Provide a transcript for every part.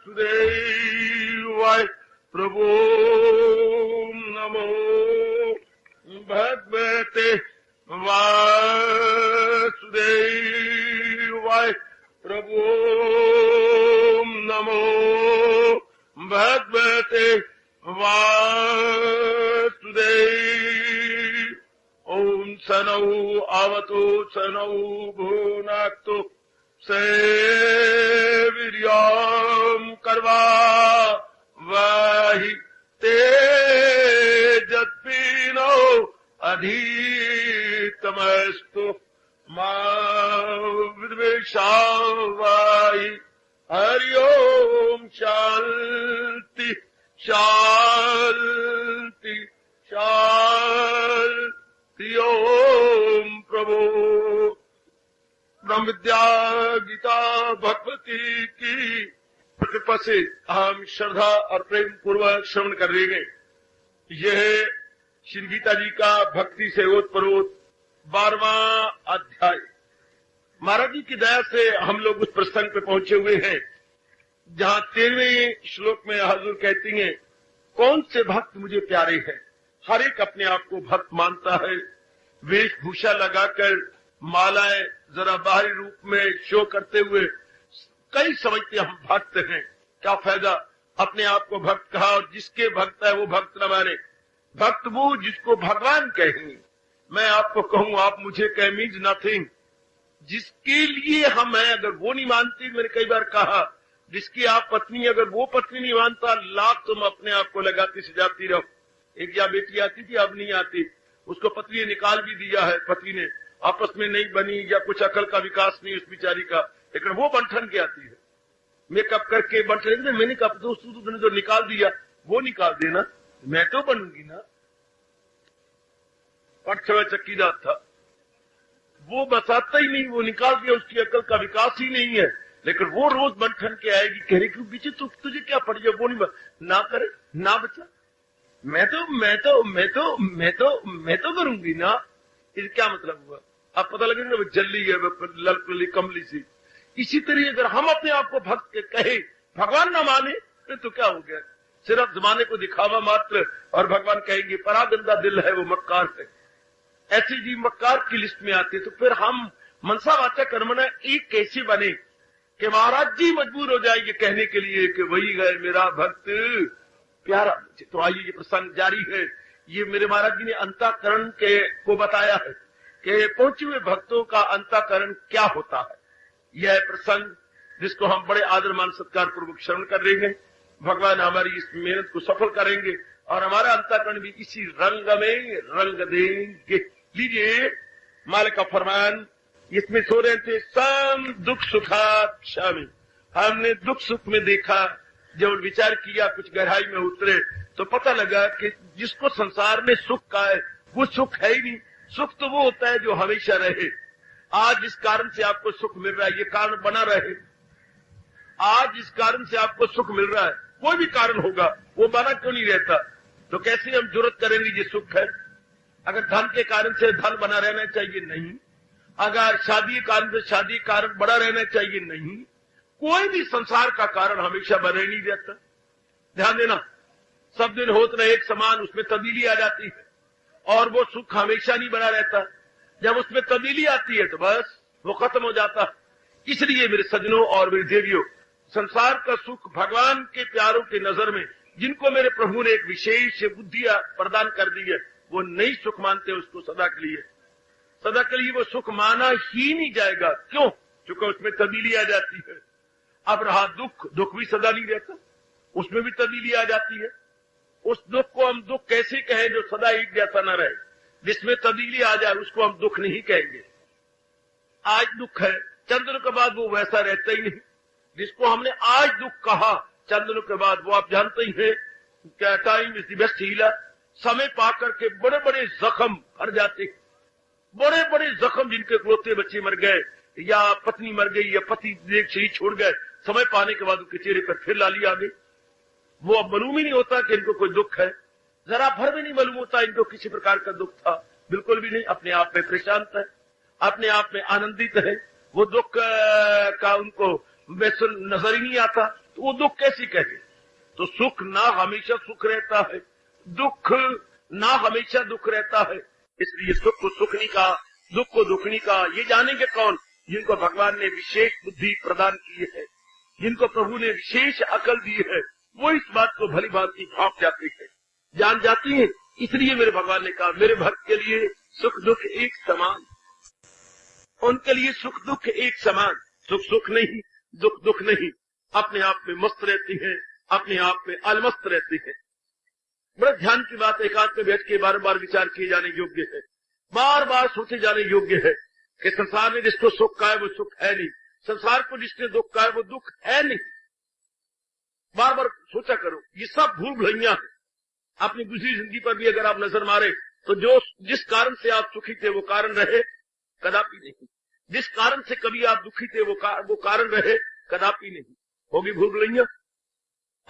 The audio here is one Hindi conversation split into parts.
वासुदेवाय प्रभो नमो भगवते वासुदेवाय प्रभो नमो भगवते वासुदेव। ओम सनौ आवतो सनौ भुनक्तु सेवीर्यं कर्वा वही तेजस्विनो अधितमस्तु मा विद्वेषावाहि। हरि ओम शांति शांति शांति। ओम प्रभु ब्रह्म विद्या गीता भगवती की कृपा से हम श्रद्धा और प्रेम पूर्वक श्रवण कर रहे हैं। यह श्री गीता जी का भक्ति से ओतप्रोत 12वां अध्याय। महाराज जी की दया से हम लोग उस प्रसंग पे पहुंचे हुए हैं जहां 13वें श्लोक में हजूर कहती हैं, कौन से भक्त मुझे प्यारे हैं। हर एक अपने आप को भक्त मानता है। वेशभूषा लगाकर मालाएं जरा बाहरी रूप में शो करते हुए कई समझते हम भक्त हैं। क्या फायदा अपने आप को भक्त कहा और जिसके भक्त है वो भक्त न माने। भक्त वो जिसको भगवान कहें। मैं आपको कहूं आप मुझे कहें मीन्स नथिंग। जिसके लिए हम हैं अगर वो नहीं मानती, मैंने कई बार कहा जिसकी आप पत्नी अगर वो पत्नी नहीं मानता, लाख तुम अपने आप को लगाती सजाती रहो। एक या बेटी आती थी अब नहीं आती, उसको पत्नी ने निकाल भी दिया है। पति ने आपस में नहीं बनी या कुछ अकल का विकास नहीं उस बिचारी का, लेकिन वो बंठन के आती है। मेकअप करके बंठन, मैंने कहा दोस्तों तुमने जो निकाल दिया वो निकाल देना, मैं तो बनूंगी ना। पक्षवा चक्कीदार था, वो बताता ही नहीं, वो निकाल दिया, उसकी अकल का विकास ही नहीं है। लेकिन वो रोज बंठन के आएगी, कह रही क्यों पीछे तुझे क्या पड़ जाए, वो नहीं ना करे ना बचा, मैं तो करूंगी ना। इसका क्या मतलब हुआ? अब पता लगेगा वो जल्दी है, ललकली कमली सी। इसी तरह अगर हम अपने आप को भक्त कहे, भगवान ना माने तो क्या हो गया? सिर्फ जमाने को दिखावा मात्र। और भगवान कहेंगे परा गंदा दिल है वो मक्कार है। ऐसे जीव मक्कार की लिस्ट में आते। तो फिर हम मनसा वाचा कर्मणा एक कैसे बने कि महाराज जी मजबूर हो जाएंगे कहने के लिए कि वही है मेरा भक्त प्यारा। तो आइए ये प्रसंग जारी है। ये मेरे महाराज जी ने अंतःकरण को बताया है कि पहुंचे हुए भक्तों का अंतःकरण क्या होता है। यह प्रसंग जिसको हम बड़े आदर मान सत्कार पूर्वक श्रवण कर रहे हैं। भगवान हमारी इस मेहनत को सफल करेंगे और हमारा अंतःकरण भी इसी रंग में रंग देंगे। लीजिए मालिक का फरमान, इसमें सो रहे थे सम दुख सुखात शामिल। हमने दुख सुख में देखा, जब विचार किया, कुछ गहराई में उतरे तो पता लगा कि जिसको संसार में सुख का है वो सुख है ही नहीं। सुख तो वो होता है जो हमेशा रहे। आज जिस कारण से आपको सुख मिल रहा है ये कारण बना रहे। आज जिस कारण से आपको सुख मिल रहा है कोई भी कारण होगा, वो बना क्यों नहीं रहता? तो कैसे हम जुर्रत करेंगे ये सुख है? अगर धन के कारण से धन बना रहना चाहिए? नहीं। अगर शादी के कारण से शादी कारण बड़ा रहना चाहिए? नहीं। कोई भी संसार का कारण हमेशा बने नहीं रहता। ध्यान देना, सब दिन होत रहे एक समान, उसमें तब्दीली आ जाती है और वो सुख हमेशा नहीं बना रहता। जब उसमें तब्दीली आती है तो बस वो खत्म हो जाता। इसलिए मेरे सज्जनों और मेरे देवियों, संसार का सुख भगवान के प्यारों की नजर में जिनको मेरे प्रभु ने एक विशेष बुद्धिया प्रदान कर दी है, वो नहीं सुख मानते उसको सदा के लिए। सदा के लिए वो सुख माना ही नहीं जाएगा। क्यों? क्योंकि उसमें तब्दीली आ जाती है। अब रहा दुख, दुख भी सदा नहीं रहता, उसमें भी तब्दीली आ जाती है। उस दुख को हम दुख कैसे कहें जो सदा एक जैसा न रहे? जिसमें तब्दीली आ जाए उसको हम दुख नहीं कहेंगे। आज दुख है, चंद दिनों के बाद वो वैसा रहता ही नहीं। जिसको हमने आज दुख कहा, चंद दिनों के बाद वो आप जानते ही है क्या, time is the best healer. समय पा करके बड़े बड़े जख्म भर जाते, बड़े बड़े जख्म जिनके रोते बच्चे मर गए या पत्नी मर गई या पति देख शरीर छोड़ गए, समय पाने के बाद उनके चेहरे पर फिर लाली आ गई। वो अब मालूम ही नहीं होता कि इनको कोई दुख है, जरा भर भी नहीं मालूम होता इनको किसी प्रकार का दुख था। बिल्कुल भी नहीं। अपने आप में प्रशांत है, अपने आप में आनंदित है। वो दुख का उनको वैसे नजर ही नहीं आता, तो वो दुख कैसे कहे? तो सुख ना हमेशा सुख रहता है, दुख ना हमेशा दुख रहता है। इसलिए सुख को सुख नहीं कहा, दुख को दुख नहीं कहा। ये जानेंगे कौन? जिनको भगवान ने विशेष बुद्धि प्रदान की है, जिनको प्रभु ने विशेष अकल दी है, वो इस बात को भली भांति भांप जाती है, जान जाती है। इसलिए मेरे भगवान ने कहा मेरे भक्त के लिए सुख दुख एक समान, उनके लिए सुख दुख एक समान। सुख सुख नहीं, दुख दुख नहीं, अपने आप में मस्त रहती है, अपने आप में अलमस्त रहती है। बड़ा ध्यान की बात, एकांत में बैठ के बार बार विचार किए जाने योग्य है, बार बार सोचे जाने योग्य है कि संसार में जिसको सुख का है वो सुख है नहीं, संसार को जिसने दुख का है वो दुख है नहीं। बार बार सोचा करो, ये सब भूल भुलैया है। अपनी दूसरी जिंदगी पर भी अगर आप नजर मारे तो जो जिस कारण से आप सुखी थे वो कारण रहे कदापि नहीं, जिस कारण से कभी आप दुखी थे वो कारण रहे कदापि नहीं। होगी भूल भुलैया।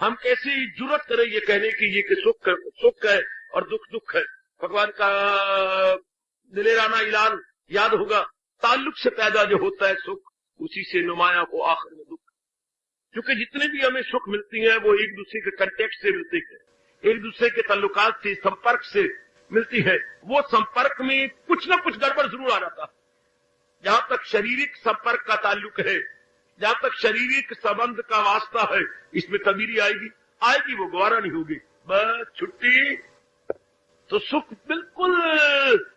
हम कैसी जुर्रत करें ये कहने की ये कि सुख है और दुख दुख है। भगवान का दिलेराना ऐलान याद होगा, ताल्लुक से पैदा जो होता है सुख, उसी से नुमाया हो आखिर में दुख। क्योंकि जितने भी हमें सुख मिलती हैं वो एक दूसरे के कंटेक्ट से मिलती है, एक दूसरे के ताल्लुकात से, संपर्क से मिलती है। वो संपर्क में कुछ न कुछ गड़बड़ जरूर आ जाता है। जहां तक शारीरिक संपर्क का ताल्लुक है, जहां तक शारीरिक संबंध का वास्ता है, इसमें तब्दीली आएगी वो गवारा नहीं होगी, बस छुट्टी। तो सुख बिल्कुल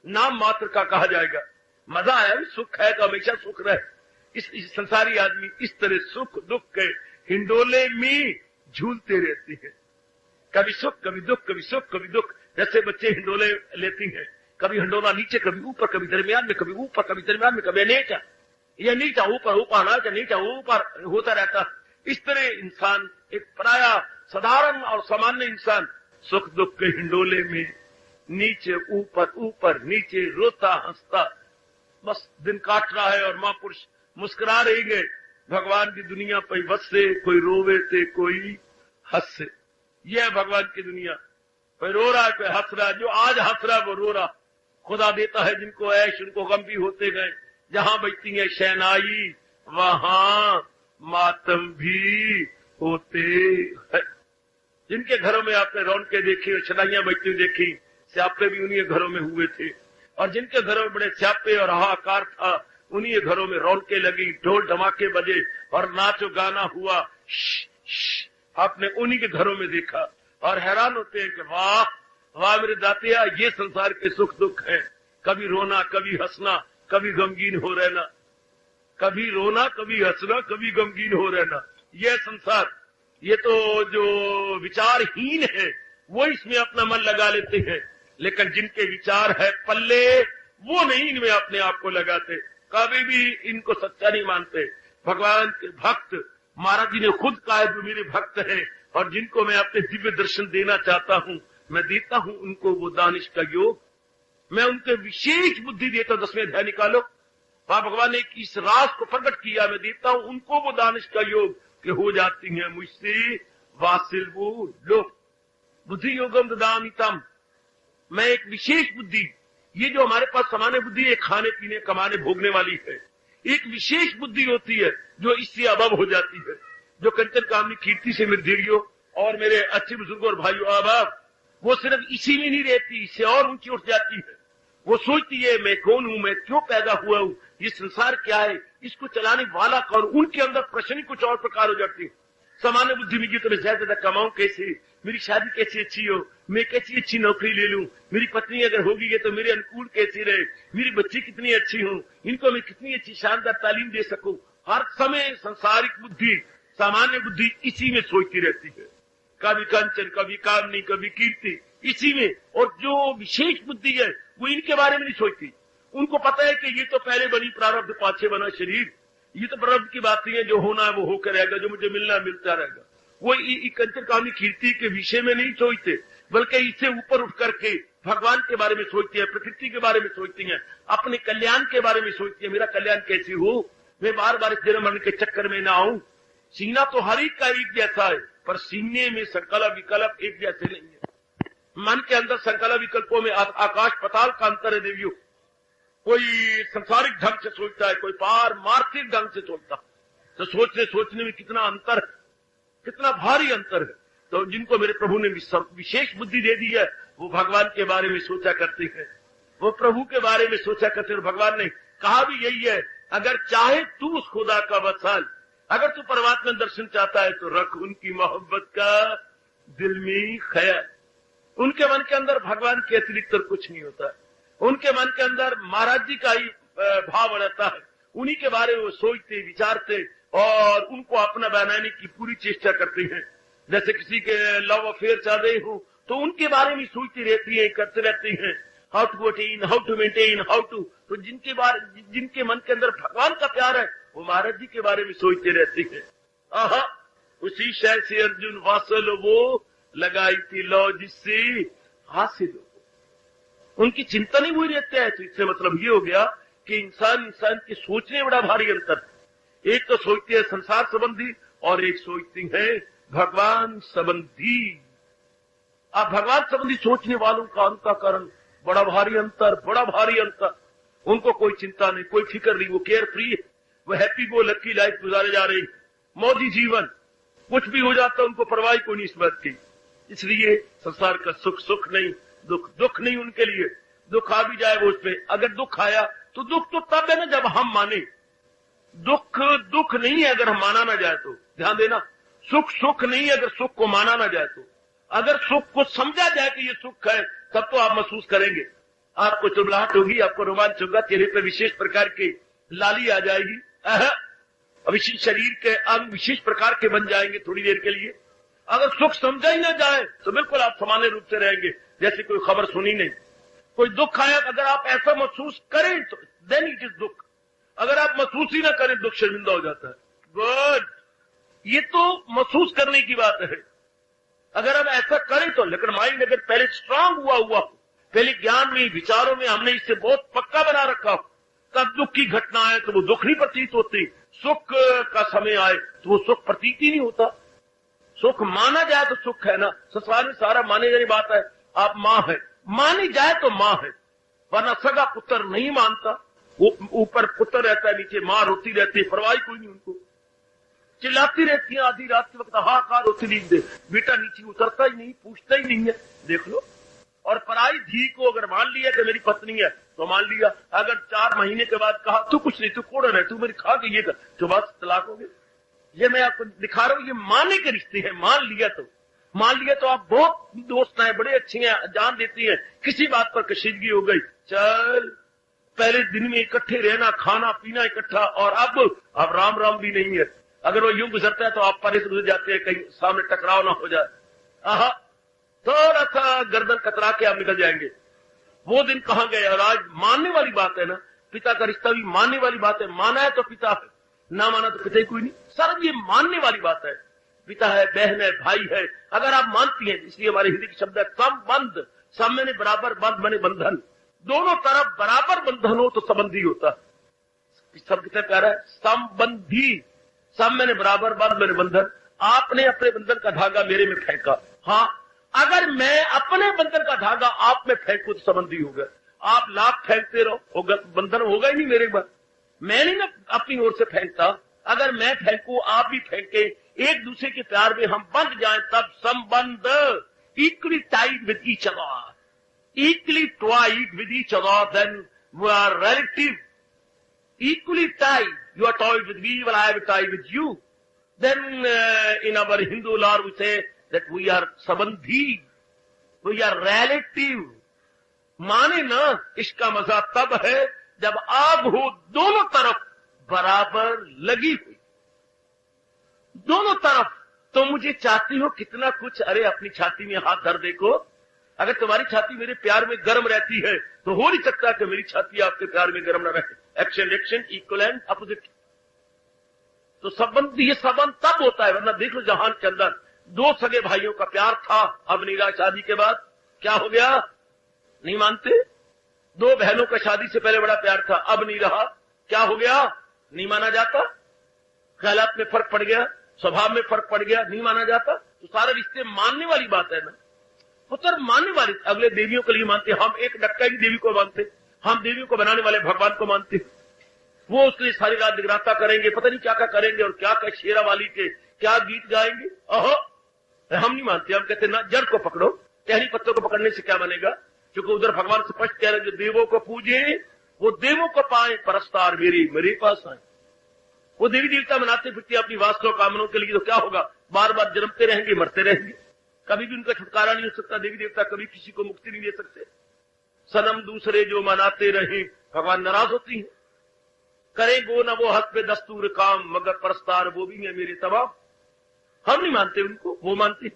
नाम मात्र का कहा जाएगा। मजा आया, सुख है तो हमेशा सुख रहे। इस संसारी आदमी इस तरह सुख दुख के हिंडोले में झूलते रहते हैं, कभी सुख कभी दुख, कभी सुख कभी दुख। जैसे बच्चे हिंडोले लेती हैं, कभी हिंडोला नीचे कभी ऊपर, कभी दरमियान में, कभी ऊपर कभी दरमियान में, कभी नीचा, या नीचा ऊपर, ऊपर नीचा, नीचा ऊपर होता रहता। इस तरह इंसान एक प्राय साधारण और सामान्य इंसान सुख दुख के हिंडोले में नीचे ऊपर, ऊपर नीचे, रोता हंसता बस दिन काट रहा है। और महापुरुष मुस्कुरा रही गए, भगवान की दुनिया पर बस से कोई रोवे थे कोई हंस से। यह भगवान की दुनिया, कोई रो रहा है कोई हंस रहा है। जो आज हंस रहा है वो रो रहा। खुदा देता है जिनको ऐश, उनको गम भी होते गए। जहां बजती है शहनाई वहां मातम भी होते हैं। जिनके घरों में आपने रौनकें देखी और शहनाइयां बजती हुई देखी, स्यापे भी उन्हीं घरों में हुए थे। और जिनके घरों में बड़े स्यापे और हाहाकार था, उन्हीं घरों में रौनकें लगी, ढोल धमाके बजे और नाचो गाना हुआ, आपने उन्हीं के घरों में देखा। और हैरान होते हैं कि वाह वाह मेरे दातिया, ये संसार के सुख दुख है। कभी रोना, कभी हंसना, कभी गमगीन हो रहना, कभी रोना, कभी हंसना, कभी गमगीन हो रहना। यह संसार, ये तो जो विचारहीन है वो इसमें अपना मन लगा लेते हैं, लेकिन जिनके विचार है पल्ले वो नहीं इनमें अपने आप को लगाते, कभी भी इनको सच्चा नहीं मानते। भगवान के भक्त, महाराज जी ने खुद कहा है जो मेरे भक्त हैं और जिनको मैं अपने दिव्य दर्शन देना चाहता हूं, मैं देता हूं उनको वो दानिश का योग। मैं उनके विशेष बुद्धि देता हूं। 10वें अध्याय निकालो, वहां भगवान ने इस राज को प्रकट किया। मैं देता हूं उनको वो दानिश का योग कि हो जाती है मुझसे वासिल वो लोग। बुद्धि योगम ददामि तम, मैं एक विशेष बुद्धि, ये जो हमारे पास सामान्य बुद्धि है खाने पीने कमाने भोगने वाली है, एक विशेष बुद्धि होती है जो इससे अभाव हो जाती है। जो कंचन कामनी कीर्ति से मेरे धीरियों और मेरे अच्छे बुजुर्गों और भाइयों अभाव, वो सिर्फ इसी में नहीं रहती, इससे और ऊंची उठ जाती है। वो सोचती है मैं कौन हूं, मैं क्यों पैदा हुआ हूं, ये संसार क्या है, इसको चलाने वाला कौन। उनके अंदर प्रश्न ही कुछ और प्रकार हो जाती है। सामान्य बुद्धि में तो मैं ज्यादा कमाऊं कैसे, मेरी शादी कैसी अच्छी हो, मैं कैसी अच्छी नौकरी ले लूं, मेरी पत्नी अगर होगी तो मेरे अनुकूल कैसी रहे, मेरी बच्ची कितनी अच्छी हो, इनको मैं कितनी अच्छी शानदार तालीम दे सकूं। हर समय संसारिक बुद्धि, सामान्य बुद्धि इसी में सोचती रहती है। कभी कंचन, कभी कामनी, कभी कीर्ति, इसी में। और जो विशेष बुद्धि है वो इनके बारे में नहीं सोचती। उनको पता है कि ये तो पहले बनी प्रारब्ध, पाछे बना शरीर, ये तो प्रारब्ध की बातें हैं, जो होना है वो होकर रहेगा, जो मुझे मिलना है मिलता रहेगा। वो कंचन कामनी कीर्ति के विषय में नहीं सोचते, बल्कि इससे ऊपर उठ करके भगवान के बारे में सोचती है, प्रकृति के बारे में सोचती है, अपने कल्याण के बारे में सोचती है। मेरा कल्याण कैसे हो, मैं बार बार इस जन्म मरण के चक्कर में ना आऊं। सीना तो हर एक का एक जैसा है, पर सीने में संकल्प विकल्प एक जैसे नहीं है। मन के अंदर संकल्प विकल्पों में आकाश पताल का अंतर है देवियों। कोई संसारिक ढंग से सोचता है, कोई पारमार्थिक ढंग से सोचता। तो सोचने में कितना अंतर है, कितना भारी अंतर है। तो जिनको मेरे प्रभु ने विशेष बुद्धि दे दी है, वो भगवान के बारे में सोचा करते हैं, वो प्रभु के बारे में सोचा करते हैं। भगवान ने कहा भी यही है, अगर चाहे तू उस खुदा का वत्सल, अगर तू परमात्मा दर्शन चाहता है तो रख उनकी मोहब्बत का दिल में ख्याल। उनके मन के अंदर भगवान के अतिरिक्त कुछ नहीं होता, उनके मन के अंदर महाराज जी का ही भाव रहता है। उन्हीं के बारे में वो सोचते विचारते और उनको अपना बनाने की पूरी चेष्टा करते हैं। जैसे किसी के लव अफेयर चल रहे हो तो उनके बारे में सोचती रहती है, करते रहते हैं, how to attain, how to maintain, how to. तो जिनके मन के अंदर भगवान का प्यार है वो महाराज जी के बारे में सोचते रहते हैं। आहा, उसी शय से अर्जुन वासल वो लगाई थी लो जिससे हासिल हो। उनकी चिंता नहीं हुई रहते है। तो इससे मतलब ये हो गया कि इंसान के सोचने में बड़ा भारी अंतर है। एक तो सोचते है संसार संबंधी और एक सोचती है भगवान संबंधी। अब भगवान संबंधी सोचने वालों का अंतःकरण बड़ा भारी अंतर, बड़ा भारी अंतर। उनको कोई चिंता नहीं, कोई फिक्र नहीं, वो केयर फ्री है, वो हैप्पी गो लकी लाइफ गुजारे जा रही, मौजी जीवन, कुछ भी हो जाता उनको परवाह कोई नहीं इस बात की। इसलिए संसार का सुख सुख नहीं, दुख नहीं उनके लिए। दुख आ भी जाए वो उसमें, अगर दुख आया तो दुख तो तब है ना जब हम माने। दुख नहीं है अगर हम माना ना जाए तो, ध्यान देना, सुख नहीं है अगर सुख को माना ना जाए तो। अगर सुख को समझा जाए कि ये सुख है तब तो आप महसूस करेंगे, आपको चुबलाहट होगी, आपको रोमांच होगा, चेहरे पर विशेष प्रकार की लाली आ जाएगी, विशेष शरीर के अंग विशेष प्रकार के बन जाएंगे थोड़ी देर के लिए। अगर सुख समझा ही ना जाए तो बिल्कुल आप सामान्य रूप से रहेंगे जैसे कोई खबर सुनी नहीं। कोई दुख आया अगर आप ऐसा महसूस करें तो देन इट इज दुख। अगर आप महसूस ही ना करें दुख शर्मिंदा हो जाता है। गुड, ये तो महसूस करने की बात है। अगर हम ऐसा करें तो, लेकिन माइंड अगर पहले स्ट्रांग हुआ पहले ज्ञान में विचारों में हमने इससे बहुत पक्का बना रखा, तब दुख की घटना आए तो वो दुख नहीं प्रतीत होती, सुख का समय आए तो वो सुख प्रतीत ही नहीं होता। सुख माना जाए तो सुख है ना, संसार में सारा माने जाने बात है। आप माँ है, मानी जाए तो माँ है, वरना सगा पुत्र नहीं मानता। ऊपर पुत्र रहता है, नीचे माँ रोती रहती है, परवाही कोई नहीं उनको, चिल्लाती रहती है आधी रात के वक्त, हाहाकार होती लीक दे, बेटा नीचे उतरता ही नहीं, पूछता ही नहीं है, देख लो। और पराई धी को अगर मान लिया कि मेरी पत्नी है तो मान लिया, अगर 4 महीने के बाद कहा तू कुछ नहीं, तू कोड़न है, तू मेरी खा के ये कर, तो बात तलाक हो गई। ये मैं आपको दिखा रहा हूं, ये मानने के रिश्ते हैं। मान लिया तो आप बहुत दोस्त हैं, बड़े अच्छे हैं, जान देती है, किसी बात पर कशीदगी हो गई, चल पहले दिन में इकट्ठे रहना, खाना पीना इकट्ठा, और अब राम भी नहीं है। अगर वो यूं गुजरता है तो आप परे से गुजर जाते हैं, कहीं सामने टकराव ना हो जाए। आहा, थोड़ा सा गर्दन कतरा के आप निकल जाएंगे। वो दिन कहां गए। और आज मानने वाली बात है ना, पिता का रिश्ता भी मानने वाली बात है। माना है तो पिता है, ना माना तो पिता ही कोई नहीं। सर ये मानने वाली बात है, पिता है, बहन है, भाई है, अगर आप मानती हैं। इसलिए हमारे हिंदी के शब्द है संबंध, सब मैंने बराबर, बंध मैंने बंधन, दोनों तरफ बराबर बंधन हो तो संबंधी होता है। शब्द कितना प्यारा है, संबंधी, सब मैंने बराबर, बंध मैंने बंधन। आपने अपने बंधन का धागा मेरे में फेंका, हाँ, अगर मैं अपने बंधन का धागा आप में फेंकू तो संबंधी होगा। आप लाख फेंकते रहो, होगा बंधन होगा ही नहीं मेरे बार। मैं नहीं ना अपनी ओर से फेंकता, अगर मैं फेंकू आप भी फेंके, एक दूसरे के प्यार में हम बंध जाएं, तब संबंध equally tied with each other, equally tied with each other, then we are relative. Equally tied. You are tied with me, while I am tied with you. Then in our Hindu law we say that we are sabandhi. We are relative. माने ना, इसका मजा तब है जब आग हो दोनों तरफ बराबर लगी हुई, दोनों तरफ। तो मुझे चाहती हो कितना कुछ, अरे अपनी छाती में हाथ धर देखो, अगर तुम्हारी छाती मेरे प्यार में गर्म रहती है तो हो नहीं सकता कि मेरी छाती आपके प्यार में गर्म न रहे। Action equal and opposite. तो संबंध, ये संबंध तब होता है, वरना देख लो जहान के अंदर 2 सगे भाइयों का प्यार था, अब नहीं रहा। शादी के बाद क्या हो गया, नहीं मानते। 2 बहनों का शादी से पहले बड़ा प्यार था, अब नहीं रहा, क्या हो गया, नहीं माना जाता। ख्यालात में फर्क पड़ गया, स्वभाव में फर्क पड़ गया, नहीं माना जाता। तो सारे रिश्ते मानने वाली बात है ना, पुत्र मानने वाले। अगले देवियों के लिए मानते, हम एक डक्का की देवी को मानते, हम देवियों को बनाने वाले भगवान को मानते। वो उसके लिए सारी रात जगराता करेंगे, पता नहीं क्या क्या करेंगे और क्या क्या शेरा वाली के क्या गीत गाएंगे। ओहो, हम नहीं मानते, हम कहते ना जड़ को पकड़ो, टहनी पत्तों को पकड़ने से क्या बनेगा। क्योंकि उधर भगवान स्पष्ट कह रहे हैं जो देवों को पूजे वो देवों को पाए, परस्तार मेरे पास आए। वो देवी देवता मनाते फिरते अपनी वास्तव कामनों के लिए, तो क्या होगा, बार बार जन्मते रहेंगे, मरते रहेंगे, कभी भी उनका छुटकारा नहीं हो सकता। देवी देवता कभी किसी को मुक्ति नहीं दे सकते। सनम दूसरे जो मनाते रहे, भगवान नाराज होती है। करें गो न वो हक पे दस्तूर काम, मगर परस्तार वो भी है मेरे तबाह। हम नहीं मानते उनको, वो मानते हैं।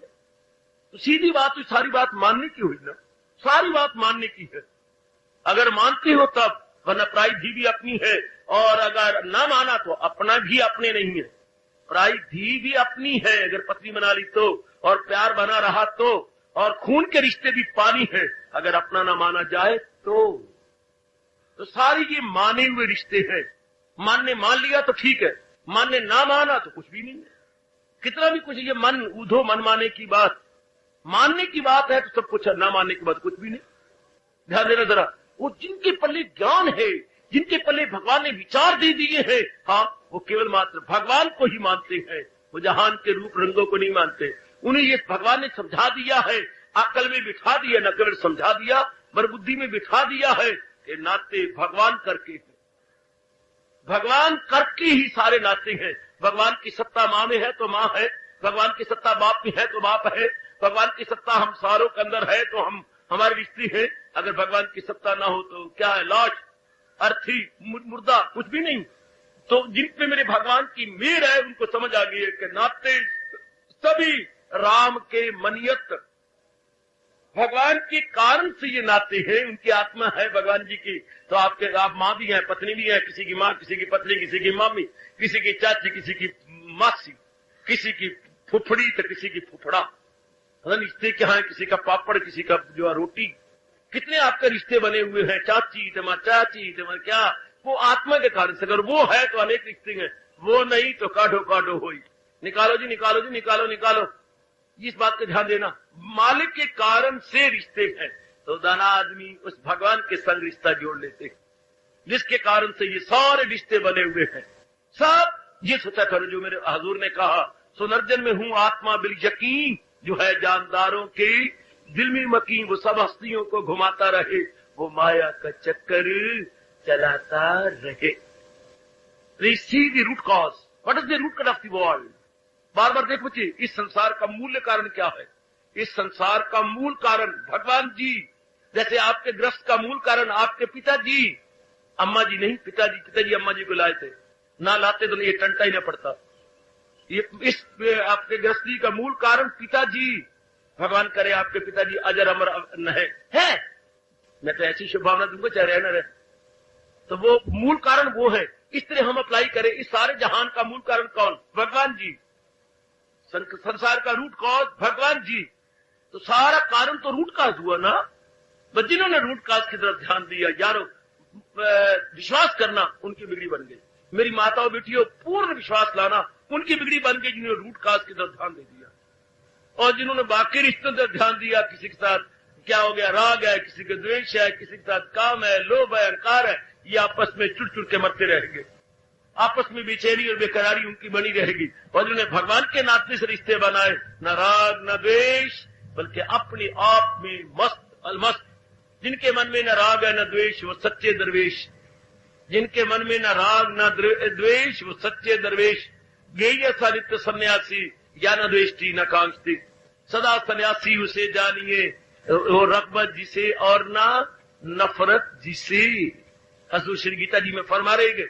तो सीधी बात, तो सारी बात मानने की हुई ना, सारी बात मानने की है। अगर मानते हो तब, वरना प्राइधी भी अपनी है, और अगर ना माना तो अपना भी अपने नहीं है। प्राइधी भी अपनी है, अगर पत्नी बना ली तो, और प्यार बना रहा तो, और खून के रिश्ते भी पानी है, अगर अपना ना माना जाए तो सारी ये माने हुए रिश्ते हैं। मानने मान लिया तो ठीक है, मानने ना माना तो कुछ भी नहीं है। कितना भी कुछ ये मन उधो मन माने की बात, मानने की बात है तो सब कुछ है, ना मानने की बात कुछ भी नहीं। ध्यान देना जरा, वो जिनके पल्ले ज्ञान है, जिनके पल्ले भगवान ने विचार दे दिए हैं, हाँ, वो केवल मात्र भगवान को ही मानते हैं। वो जहान के रूप रंगों को नहीं मानते। उन्हें ये भगवान ने समझा दिया है, अकल में बिठा दिया, न केवल समझा दिया पर बुद्धि में बिठा दिया है कि नाते भगवान करके है, भगवान करके ही सारे नाते हैं। भगवान की सत्ता माँ में है तो माँ है, भगवान की सत्ता बाप में है तो बाप है, भगवान की सत्ता हम सारों के अंदर है तो हम हमारे रिश्ते हैं। अगर भगवान की सत्ता ना हो तो क्या है, लाश, अर्थी, मुर्दा, कुछ भी नहीं। तो जिन पे मेरे भगवान की मेहर है उनको समझ आ गई है कि नाते सभी राम के मनियत, भगवान के कारण से ये नाते हैं। उनकी आत्मा है भगवान जी की, तो आप माँ भी हैं, पत्नी भी है, किसी की माँ, किसी की पत्नी, किसी की मामी, किसी की चाची, किसी की मासी, किसी की फुफड़ी तो किसी की फुफड़ा। रिश्ते क्या है, किसी का पापड़, किसी का जो रोटी, कितने आपके रिश्ते बने हुए हैं, चाची तुम्हारा चाची तुम्हारा क्या, वो आत्मा के कारण से। अगर वो है तो अनेक रिश्ते हैं, वो नहीं तो काढ़ो काढ़ो होई। निकालो जी, निकालो जी, निकालो निकालो। इस बात का ध्यान देना, मालिक के कारण से रिश्ते हैं तो दाना आदमी उस भगवान के संग रिश्ता जोड़ लेते हैं, जिसके कारण से ये सारे रिश्ते बने हुए हैं। सब ये सोचा करो जो मेरे हजूर ने कहा, सुनर्जन में हूं आत्मा बिल यकीन, जो है जानदारों के दिल में मकीन, वो सब हस्तियों को घुमाता रहे, वो माया का चक्कर चलाता रहे। See the root cause, what is the root cause of the world. बार बार देख पूछिए, इस संसार का मूल कारण क्या है। इस संसार का मूल कारण भगवान जी। जैसे आपके ग्रस्त का मूल कारण आपके पिताजी, अम्मा जी नहीं, पिताजी। पिताजी अम्मा जी को लाए थे, ना लाते तो ये टंटा ही ना पड़ता। ये इस आपके गृहस्थी का मूल कारण पिताजी। भगवान करे आपके पिताजी अजर अमर न है। मैं तो ऐसी शुभभावना तुमको चाह रहे ना रहे, तो वो मूल कारण वो है। इस तरह हम अप्लाई करें, इस सारे जहान का मूल कारण कौन, भगवान जी। संसार का रूट कॉज भगवान जी, तो सारा कारण तो रूट काज हुआ ना। बस जिन्होंने रूट काज की तरफ ध्यान दिया, यारो विश्वास करना, उनकी बिगड़ी बन गई। मेरी माताओं बेटियों, पूर्ण विश्वास लाना, उनकी बिगड़ी बन गई जिन्होंने रूट काज की तरफ ध्यान दे दिया। और जिन्होंने बाकी रिश्तों पर ध्यान दिया, किसी के साथ क्या हो गया, राग है, किसी के द्वेष है, किसी के साथ काम है, लोभ है, अहंकार है, ये आपस में चुट चुट के मरते रहेंगे। आपस में बेचैनी और बेकरारी उनकी बनी रहेगी। और जिन्होंने भगवान के नाते से रिश्ते बनाए, न राग न द्वेष, बल्कि अपने आप में मस्त अलमस्त। जिनके मन में न राग है न द्वेष, वो सच्चे दरवेश। जिनके मन में न राग न द्वेष, वो सच्चे दरवेश। गेय सानित्य सन्यासी, या न द्वेष्टि न कांक्षती, सदा सन्यासी उसे जानिए, वो रगबत जिसे और ना नफरत जिसे। हजूर श्री गीता जी में फरमा रहेंगे,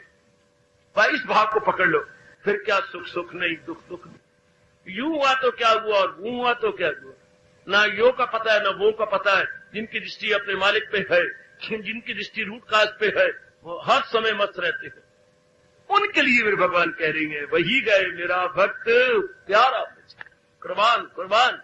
भाई इस भाव को पकड़ लो, फिर क्या सुख सुख नहीं, दुख दुख नहीं। यूं हुआ तो क्या हुआ और वो हुआ तो क्या हुआ। ना यो का पता है ना वो का पता है। जिनकी दृष्टि अपने मालिक पे है, जिनकी दृष्टि रूट काज पे है, वो हर समय मस्त रहते हैं। उनके लिए मेरे भगवान कह रही हैं, वही गए मेरा भक्त प्यारा, कुर्बान कुर्बान।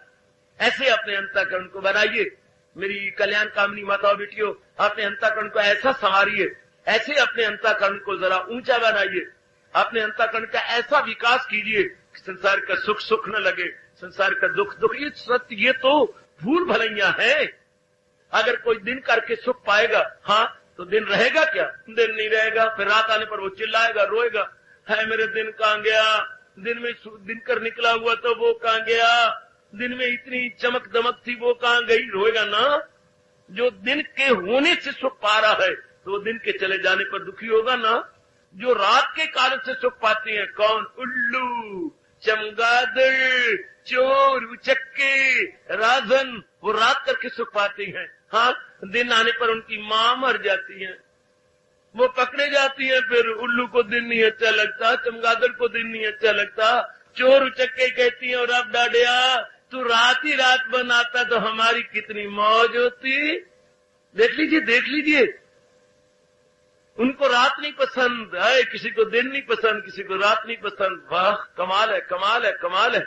ऐसे अपने अंतःकरण को बनाइए। मेरी कल्याण कामनी माताओं बेटियों, अपने अंतःकरण को ऐसा संवारिए, ऐसे अपने अंतःकरण को जरा ऊंचा बनाइए, अपने अंतःकरण का ऐसा विकास कीजिए कि संसार का सुख सुख न लगे, संसार का दुख दुख। ये सत्य, ये तो भूल भलैया है। अगर कोई दिन करके सुख पाएगा, हाँ, तो दिन रहेगा क्या? दिन नहीं रहेगा। फिर रात आने पर वो चिल्लाएगा, रोएगा, है मेरे दिन कहां गया, दिन में दिनकर निकला हुआ तो वो कहां गया, दिन में इतनी चमक दमक थी वो कहां गई, रोएगा ना। जो दिन के होने से सुख पा रहा है तो वो दिन के चले जाने पर दुखी होगा ना। जो रात के कारण से सुख पाते हैं, कौन? उल्लू, चमगादड़, चोर, उचक्के, राजन, वो रात करके सुख पाते हैं। हाँ, दिन आने पर उनकी मां मर जाती है, वो पकड़े जाती है, फिर उल्लू को दिन नहीं अच्छा लगता, चमगादड़ को दिन नहीं अच्छा लगता, चोर उचक्के कहती है, और अब डाडिया तू रात ही रात बनाता तो हमारी कितनी मौज होती। देख लीजिए, देख लीजिए, उनको रात नहीं पसंद है, किसी को दिन नहीं पसंद, किसी को रात नहीं पसंद। वाह, कमाल है, कमाल है, कमाल है।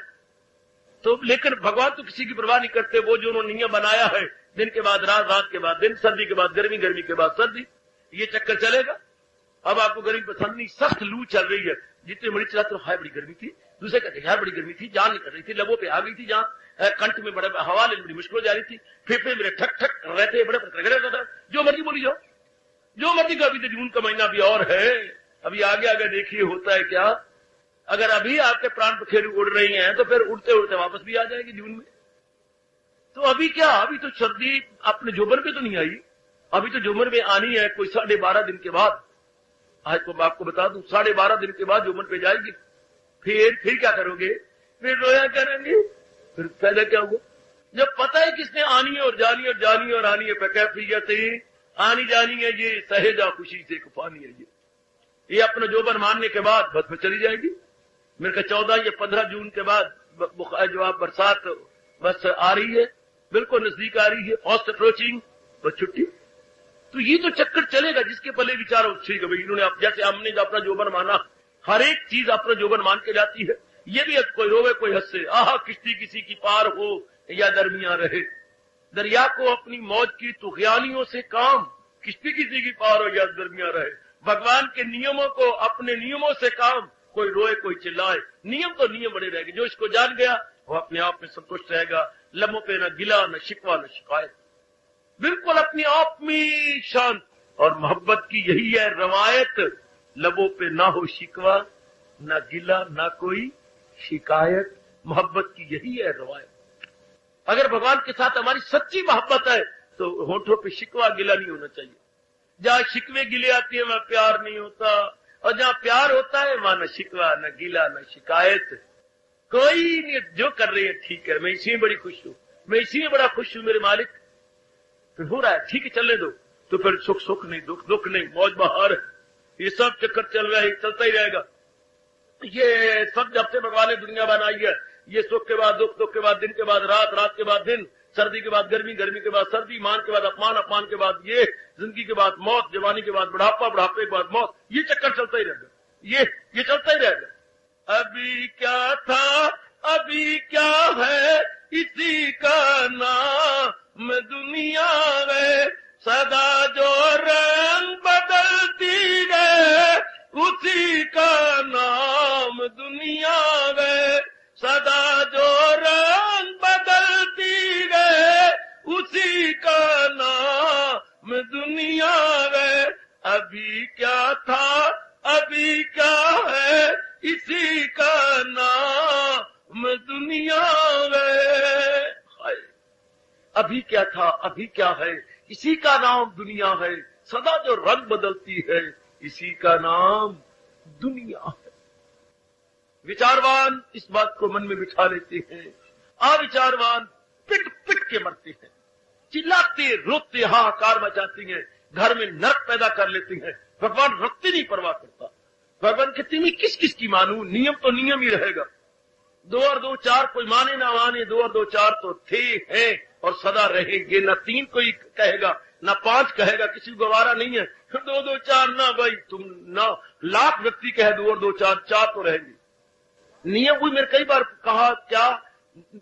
तो लेकिन भगवान तो किसी की परवाह नहीं करते। वो जो उन्होंने नियम बनाया है, दिन के बाद रात, रात के बाद दिन, सर्दी के बाद गर्मी, गर्मी के बाद सर्दी, ये चक्कर चलेगा। अब आपको गर्मी पसंद नहीं, सख्त लू चल रही है, जितनी बड़ी चलाते हो, हाय बड़ी गर्मी थी, दूसरे कहते यार बड़ी गर्मी थी, जान निकल रही थी, लबों पे आ गई थी जान, कंठ में बड़े हवा लेनी बड़ी मुश्किल हो जा रही थी, फेफड़े मेरे ठक ठक रहते बड़े, जो मर्जी बोली जाओ, जो मर्जी का। अभी तो जून का महीना भी और है, अभी आगे आगे देखिए होता है क्या। अगर अभी आपके प्राण पखेरु उड़ रही हैं तो फिर उड़ते उड़ते वापस भी आ जाएगी जून में। तो अभी क्या, अभी तो सर्दी अपने जोबर पे तो नहीं आई, अभी तो जोबर में आनी है कोई 12.5 दिन के बाद। आज को आपको बता दूं, 12.5 दिन के बाद जोबर पे जाएगी। फिर क्या करोगे? फिर रोया करेंगे, फिर फायदा क्या होगा? जब पता है किसने आनी है और जानी है और जानी है और आनी है, पैकेट आनी जानी है, ये सहेजा खुशी से कुफानी है, ये अपना जोबर मानने के बाद बस में चली जाएगी। मेरे का 14 या 15 जून के बाद जो आप बरसात बस आ रही है, बिल्कुल नजदीक आ रही है, फास्ट अप्रोचिंग, बस छुट्टी। तो ये तो चक्कर चलेगा। जिसके पहले विचार हो, ठीक है भाई, इन्होंने जैसे हमने जो अपना जोबर माना, हर एक चीज अपना जोबर मान के जाती है। ये भी कोई रोवे कोई हंसे, आह किश्ती किसी की पार हो या दरमिया रहे, दरिया को अपनी मौज की तुगयानियों से काम, किश्ती किसी की पार हो या दरमिया रहे। भगवान के नियमों को अपने नियमों से काम, कोई रोए कोई चिल्लाए, नियम तो नियम बने रहेंगे। जो इसको जान गया वो अपने आप में संतुष्ट रहेगा, लबों पे न गिला न शिकवा न शिकायत, बिल्कुल अपने आप में शांत। और मोहब्बत की यही है रवायत, लबों पे ना हो शिकवा न गिला न कोई शिकायत, मोहब्बत की यही है रवायत। अगर भगवान के साथ हमारी सच्ची मोहब्बत है तो होठों पे शिकवा गिला नहीं होना चाहिए। जहां शिकवे गिले आती है वहां प्यार नहीं होता, और जहां प्यार होता है वहां न शिकवा न गिला न शिकायत। कोई नहीं, जो कर रही है ठीक है, मैं इसी में बड़ी खुश हूं, मैं इसी में बड़ा खुश हूं, मेरे मालिक फिर हो रहा है, ठीक है चलने दो। तो फिर सुख सुख नहीं, दुख दुख नहीं, मौज बहार है, ये सब चक्कर चल रहा है, चलता ही रहेगा। ये सब जब से भगवान ने दुनिया बनाई है, ये सुख के बाद दुख, दुख के बाद दिन के बाद रात, रात के बाद दिन, सर्दी के बाद गर्मी, गर्मी के बाद सर्दी, मान के बाद अपमान, अपमान के बाद ये, जिंदगी के बाद मौत, जवानी के बाद बुढ़ापा, बुढ़ापे के बाद मौत, ये चक्कर चलता ही रहेगा, ये चलता ही रहेगा। अभी क्या था अभी क्या है, इसी का नाम दुनिया है, सदा जो रंग बदलती है उसी का नाम दुनिया है, सदा जो रंग बदलती है उसी का नाम दुनिया है। अभी क्या था अभी क्या है, इसी का नाम दुनिया है। अभी क्या था अभी क्या है, इसी का नाम दुनिया है, सदा जो रंग बदलती है इसी का नाम दुनिया है। विचारवान इस बात को मन में बिठा लेते हैं, अविचारवान पिट पिट के मरते हैं, चिल्लाते रोते हाहाकार मचाती हैं, घर में नरक पैदा कर लेती हैं। भगवान रखते नहीं परवाह करता। भगवान कहते मैं किस किस की मानूं, नियम तो नियम ही रहेगा। 2 और 2 4, कोई माने ना माने, 2 और 2 4 तो थे हैं और सदा रहेंगे। न 3 कोई कहेगा न 5 कहेगा, किसी को गवारा नहीं है 2 2 4 ना भाई, तुम ना लाख व्यक्ति कहे 2 और 2 4 4 तो रहेंगे। नियम भी मैंने कई बार कहा, क्या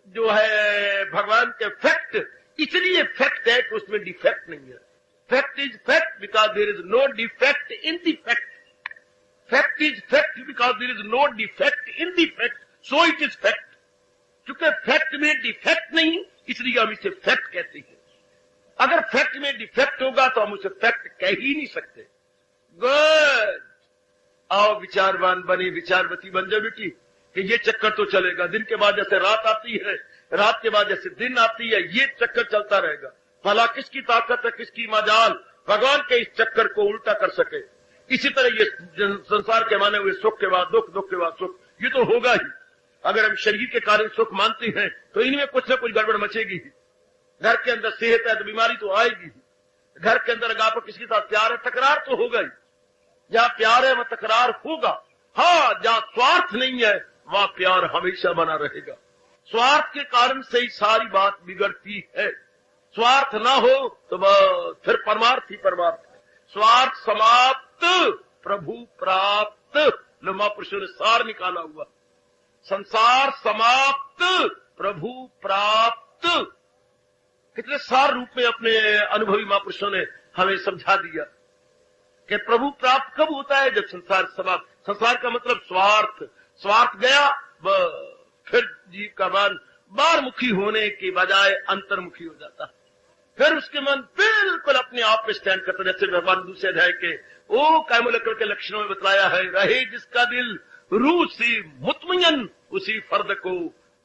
जो है भगवान के फैक्ट इसलिए फैक्ट है कि उसमें डिफेक्ट नहीं है। Fact is fact because there is no defect in the fact. Fact is fact because there is no defect in the fact, so it is fact. क्योंकि फैक्ट में डिफेक्ट नहीं, इसलिए हम इसे फैक्ट कहते हैं। अगर फैक्ट में डिफेक्ट होगा तो हम उसे फैक्ट कह ही नहीं सकते। गुड, आओ विचारवान बने, विचारवती बन जाओ बेटी, कि ये चक्कर तो चलेगा। दिन के बाद जैसे रात आती है, रात के बाद जैसे दिन आती है, ये चक्कर चलता रहेगा। भला किसकी ताकत है, किसकी मजाल भगवान के इस चक्कर को उल्टा कर सके। इसी तरह ये संसार के माने हुए सुख के बाद दुख, दुख के बाद सुख, ये तो होगा ही। अगर हम शरीर के कारण सुख मानते हैं तो इनमें कुछ न कुछ गड़बड़ मचेगी ही। घर के अंदर सेहत है तो बीमारी तो आएगी ही। घर के अंदर अगर आपको किसी के साथ प्यार है, तकरार तो होगा ही। जहां प्यार है वहां तकरार होगा। हाँ, जहां स्वार्थ नहीं है वहां प्यार हमेशा बना रहेगा। स्वार्थ के कारण से ही सारी बात बिगड़ती है। स्वार्थ ना हो तो फिर परमार्थ ही परमार्थ है। स्वार्थ समाप्त प्रभु प्राप्त, महापुरुषों ने सार निकाला हुआ। संसार समाप्त प्रभु प्राप्त, कितने सार रूप में अपने अनुभवी महापुरुषों ने हमें समझा दिया कि प्रभु प्राप्त कब होता है, जब संसार समाप्त। संसार का मतलब स्वार्थ, स्वार्थ गया फिर जीव का मन बाहरमुखी होने की बजाय अंतर्मुखी हो जाता है। फिर उसके मन बिल्कुल अपने आप में स्टैंड करता। जैसे भगवान दूसरे अध्याय के ओ कायमुलक्कड़ के लक्षणों में बतलाया है, रहे जिसका दिल रूह से मुतमयन उसी फर्द को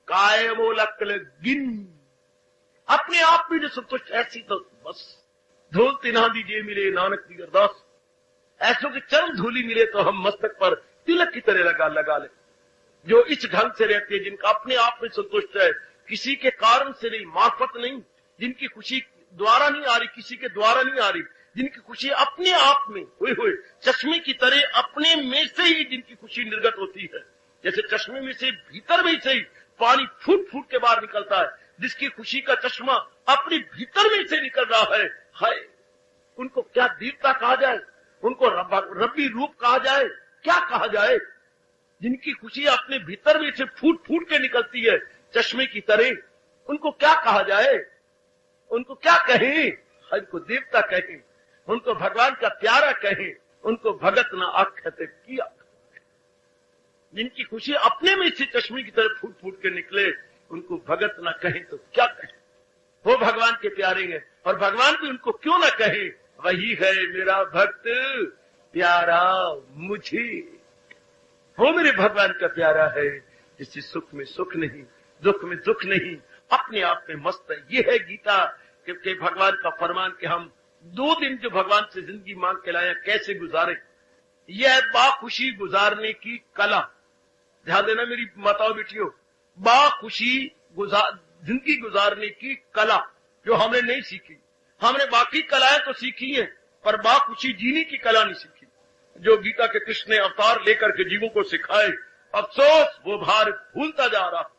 कायमुलक्कड़ गिन। अपने आप में जो संतुष्ट, ऐसी तो बस धूल तिन्हा दीजिए मिले नानक की अरदास। ऐसों की चरण धूली मिले तो हम मस्तक पर तिलक की तरह लगा ले। जो इस ढंग से रहते हैं, जिनका अपने आप में संतुष्ट है, किसी के कारण से नहीं, मार्फत नहीं, जिनकी खुशी द्वारा नहीं आ रही, किसी के द्वारा नहीं आ रही, जिनकी खुशी अपने आप में हुए चश्मे की तरह अपने में से ही जिनकी खुशी निर्गत होती है। जैसे चश्मे में से भीतर में से ही पानी फूट फूट के बाहर निकलता है, जिसकी खुशी का चश्मा अपने भीतर में से निकल रहा है, हाय उनको क्या दीपता कहा जाए, उनको रब्बी रूप कहा जाए, क्या कहा जाए। जिनकी खुशी अपने भीतर में से फूट फूट के निकलती है चश्मे की तरह, उनको क्या कहा जाए, उनको क्या कहें। उनको देवता कहें, उनको भगवान का प्यारा कहें, उनको भगत न आख्यात किया। जिनकी खुशी अपने में से चश्मे की तरह फूट फूट के निकले, उनको भगत न कहें तो क्या कहें। वो भगवान के प्यारे हैं, और भगवान भी उनको क्यों न कहे, वही है मेरा भक्त प्यारा मुझे। वो मेरे भगवान का प्यारा है, जिससे सुख में सुख नहीं, दुख में दुख नहीं, अपने आप में मस्त है। ये है गीता के भगवान का फरमान कि हम 2 दिन जो भगवान से जिंदगी मांग के लाए कैसे गुजारे। यह है बाखुशी गुजारने की कला। ध्यान देना मेरी माताओं बेटियों, बाखुशी जिंदगी गुजारने की कला जो हमने नहीं सीखी। हमने बाकी कलाएं तो सीखी हैं, पर बाखुशी जीने की कला नहीं सीखी, जो गीता के कृष्ण ने अवतार लेकर के जीवों को सिखाए। अफसोस वो भारत भूलता जा रहा।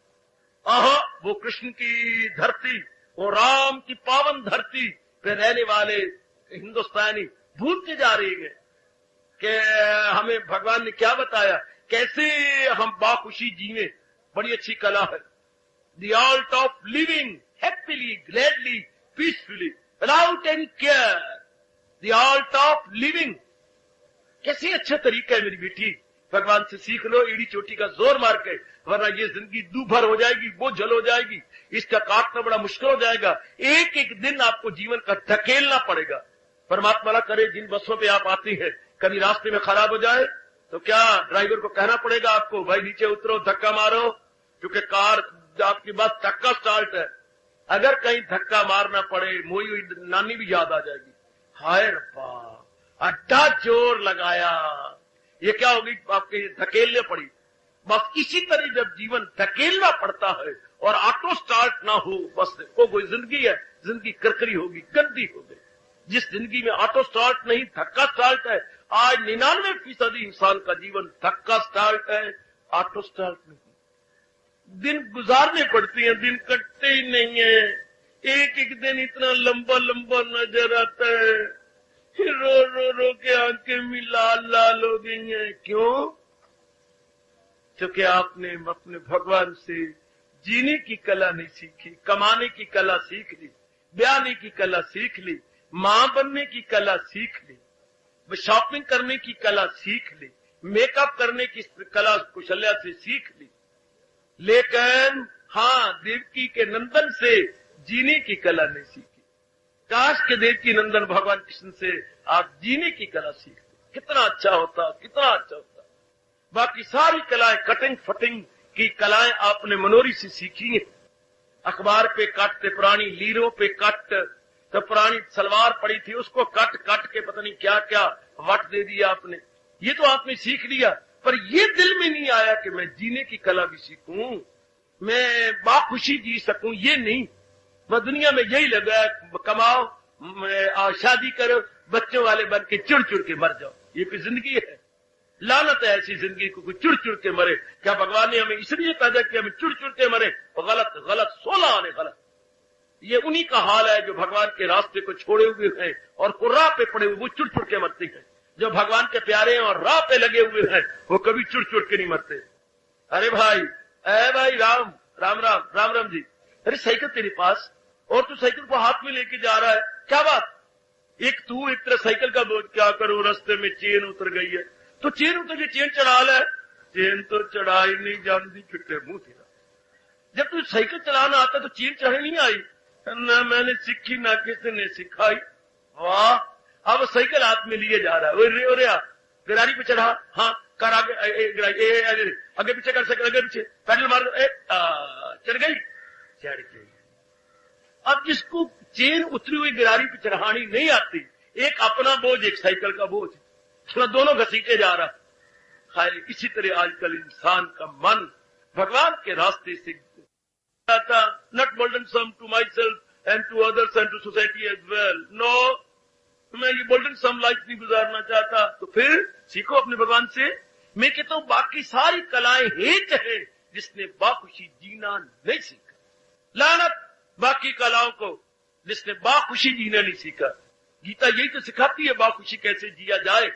वो कृष्ण की धरती, वो राम की पावन धरती पे रहने वाले हिंदुस्तानी भूलते जा रहे हैं कि हमें भगवान ने क्या बताया, कैसे हम बाखुशी जीवे। बड़ी अच्छी कला है, the art of living happily, gladly, peacefully, without any care. The art of living, कैसे अच्छा तरीका है मेरी बेटी, भगवान से सीख लो एड़ी चोटी का जोर मार के, वरना ये जिंदगी दूभर हो जाएगी, बोझल हो जाएगी, इसका काटना बड़ा मुश्किल हो जाएगा। एक एक दिन आपको जीवन का धकेलना पड़ेगा। परमात्मा ना करे जिन बसों पे आप आती हैं कभी रास्ते में खराब हो जाए तो क्या ड्राइवर को कहना पड़ेगा आपको, भाई नीचे उतरो, धक्का मारो, क्योंकि कार आपकी बस धक्का स्टार्ट है। अगर कहीं धक्का मारना पड़े, मोई हुई नानी भी याद आ जाएगी, हाय रब्बा अड्डा जोर लगाया, ये क्या होगी, आपके धकेलने पड़ी। बस इसी तरह जब जीवन धकेलना पड़ता है और ऑटो स्टार्ट ना हो, बस वो कोई जिंदगी है, जिंदगी करकरी होगी, गंदी होगी। जिस जिंदगी में ऑटो स्टार्ट नहीं, धक्का स्टार्ट है। आज 99% इंसान का जीवन धक्का स्टार्ट है, ऑटो स्टार्ट नहीं। दिन गुजारने पड़ते हैं, दिन कटते ही नहीं है। एक एक दिन इतना लंबा लंबा नजर आता है, रो रो रो के आंखें में लाल लाल हो गई हैं। क्यों? क्योंकि आपने अपने भगवान से जीने की कला नहीं सीखी, कमाने की कला सीख ली, ब्याहने की कला सीख ली, मां बनने की कला सीख ली, शॉपिंग करने की कला सीख ली, मेकअप करने की कला कुशल्या से सीख ली, लेकिन हाँ देवकी के नंदन से जीने की कला नहीं सीखी। काश के देवकी नंदन भगवान कृष्ण से आप जीने की कला सीखते, कितना अच्छा होता, कितना अच्छा होता। बाकी सारी कलाएं, कटिंग फटिंग की कलाएं आपने मनोरी से सीखी है। अखबार पे काटते, पुरानी लीरों पे काट, तो पुरानी सलवार पड़ी थी उसको काट काट के पता नहीं क्या क्या वट दे दिया आपने। ये तो आपने सीख लिया, पर ये दिल में नहीं आया कि मैं जीने की कला भी सीखूं, मैं बाखुशी जी सकूं। ये नहीं, मैं दुनिया में यही लगा कमाओ, शादी करो, बच्चों वाले बन के चुड़ चुड़ के मर जाओ। ये कोई जिंदगी है? लानत है ऐसी जिंदगी को, कोई चुड़ चुड़ के मरे। क्या भगवान ने हमें इसलिए पैदा किया हमें चुड़ चुड़ के मरे? तो गलत गलत 16 आने गलत। ये उन्हीं का हाल है जो भगवान के रास्ते को छोड़े हुए हैं और को राह पे पड़े हुए, वो चुड़ चुड़ के मरते हैं। जो भगवान के प्यारे हैं और राह पे लगे हुए हैं वो कभी चुड़ चुड़ के नहीं मरते। अरे भाई, अरे भाई, राम राम राम राम राम जी, अरे साइकिल तेरे पास और तू साइकिल को हाथ में लेके जा रहा है, क्या बात? एक तू एक तरह साइकिल का बोझ, क्या करूं रास्ते में चेन उतर गई है। तो चेन उतर गई, चेन चढ़ा ले। चेन तो चढ़ाई नहीं जानती, फिटे मुंह तेरा। जब तू साइकिल चलाना आता तो चेन चढ़े नहीं आई ना, मैंने सीखी ना किसी ने सिखाई। वाह, अब साइकिल हाथ में लिए जा रहा है। ओरे गिरारी पे चढ़ा, हाँ कर आगे, आगे पीछे कर, साइकिल आगे पीछे, पैडल मार दो, चढ़ गई। अब जिसको चेन उतरी हुई गिरारी पे चढ़ानी नहीं आती, एक अपना बोझ एक साइकिल का बोझ, दोनों घसीटे जा रहा है। इसी तरह आजकल इंसान का मन भगवान के रास्ते से not burdensome to myself and to others and to society as well. No, मैं ये बोल्डन सम लाइफ नहीं गुजारना चाहता। तो फिर सीखो अपने भगवान से। मैं कहता हूं बाकी सारी कलाएं हेच है जिसने बाखुशी जीना नहीं सीखा। लानत बाकी कलाओं को जिसने बाखुशी जीना नहीं सीखा। गीता यही तो सिखाती है बाखुशी कैसे जिया जाए,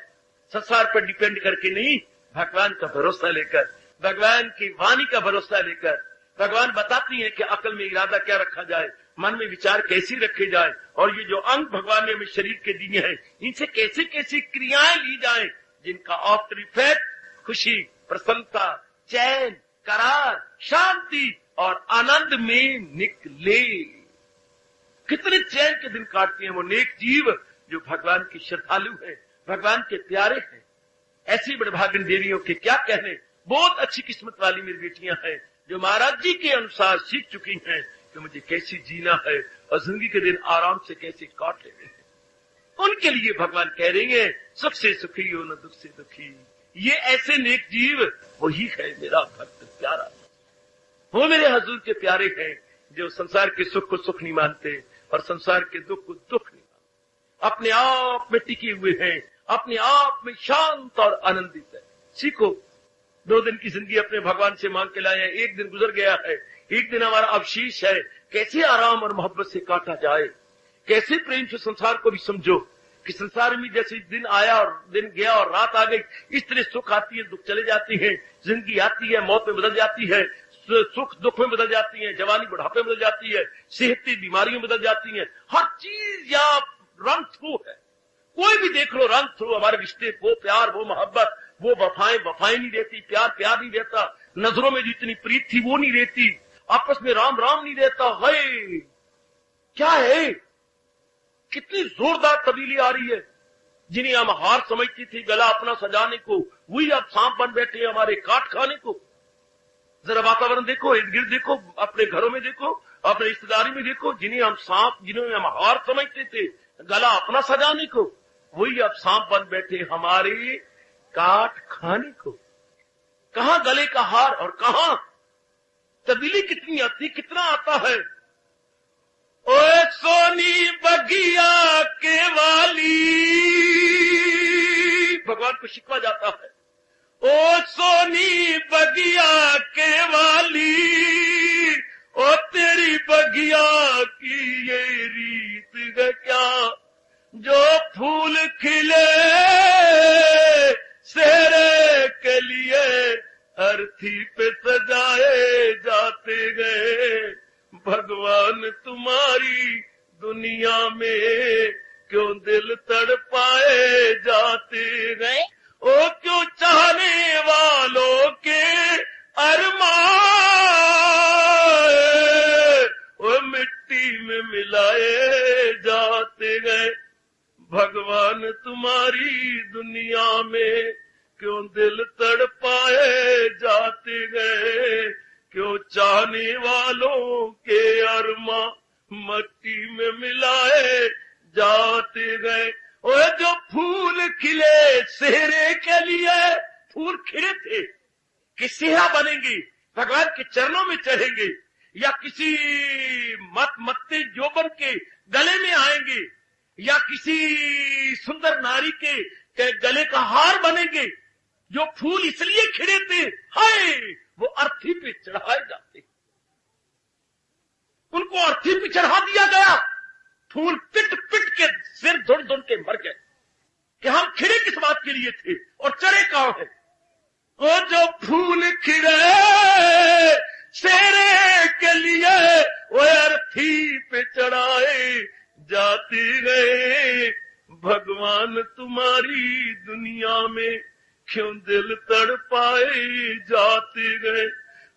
संसार पर डिपेंड करके नहीं, भगवान का भरोसा लेकर, भगवान की वाणी का भरोसा लेकर। भगवान बताती है कि अकल में इरादा क्या रखा जाए, मन में विचार कैसी रखे जाए, और ये जो अंग भगवान ने हमें शरीर के दिए हैं इनसे कैसे कैसी क्रियाएं ली जाए जिनका आफ्टर इफेक्ट खुशी, प्रसन्नता, चैन, करार, शांति और आनंद में निकले। कितने चैन के दिन काटते हैं वो नेक जीव जो भगवान की श्रद्धालु है, भगवान के प्यारे हैं। ऐसी बड़भागिन देवियों के क्या कहने। बहुत अच्छी किस्मत वाली मेरी बेटियां हैं जो महाराज जी के अनुसार सीख चुकी हैं कि मुझे कैसे जीना है और जिंदगी के दिन आराम से कैसे काट लेने हैं। उनके लिए भगवान कह रहे हैं सुख से सुखी हो न दुख से दुखी। ये ऐसे नेक जीव वही है मेरा भक्त प्यारा, वो मेरे हजूर के प्यारे हैं जो संसार के सुख को सुख नहीं मानते और संसार के दुख को दुख नहीं मानते, अपने आप में टिके हुए हैं, अपने आप में शांत और आनंदित है। सीखो। 2 दिन की जिंदगी अपने भगवान से मांग के लाए हैं, एक दिन गुजर गया है, एक दिन हमारा अवशेष है। कैसे आराम और मोहब्बत से काटा जाए, कैसे प्रेम से संसार को भी समझो कि संसार में जैसे दिन आया और दिन गया और रात आ गई, इस तरह सुख आती है, दुख चले जाती है, जिंदगी आती है, मौत में बदल जाती है, सुख दुख में बदल जाती है, जवानी बुढ़ापे में बदल जाती है, सेहत बीमारियों में बदल जाती है। हर चीज यहाँ रंग थ्रू है। कोई भी देख लो रंग थ्रू। हमारे रिश्ते, वो प्यार, वो मोहब्बत, वो वफाएं नहीं रहती, प्यार नहीं रहता, नजरों में जितनी प्रीत थी वो नहीं रहती, आपस में राम नहीं रहता है। क्या है? कितनी जोरदार तब्दीली आ रही है। जिन्हें हम हार समझती थी गला अपना सजाने को, वही अब सांप बन बैठे हमारे काट खाने को। जरा वातावरण देखो, इर्द गिर्द देखो, अपने घरों में देखो, अपने रिश्तेदारी में देखो, जिन्हें हम हार समझते थे गला अपना सजाने को, वही अब सांप बन बैठे हमारे काट खाने को। कहां गले का हार और कहां तब्दीली कितनी आती, कितना आता है। ओ सोनी बगिया के वाली, भगवान को शिकवा जाता है। ओ सोनी बगिया के वाली, ओ तेरी बगिया की ये रीत है क्या, जो फूल खिले सेरे के लिए अर्थी पे सजाए जाते गए। भगवान तुम्हारी दुनिया में क्यों दिल तड़पाए जाते गए। ओ क्यों चाहने वालों के अरमान ओ मिट मट्टी में मिलाए जाते गए। भगवान तुम्हारी दुनिया में क्यों दिल तड़पाए जाते गए, क्यों चाहने वालों के अरमा मट्टी में मिलाए जाते गए। और जो फूल खिले सेहरे के लिए, फूल खिले थे कि सेहरा बनेंगे, भगवान के चरणों में चढ़ेंगे, या किसी मत्ते जोबन के गले में आएंगे, या किसी सुंदर नारी के गले का हार बनेंगे। जो फूल इसलिए खिले थे, हाय वो अर्थी पे चढ़ाए जाते, उनको अर्थी पे चढ़ा दिया गया। फूल पिट पिट के सिर धुन धुन के मर गए कि हम खिले किस बात के लिए थे और चढ़े कहां है। और जो फूल खिले सेरे के लिए वो अर्थी पे चढ़ाए जाते गए। भगवान तुम्हारी दुनिया में क्यों दिल तड़पाए जाते गए,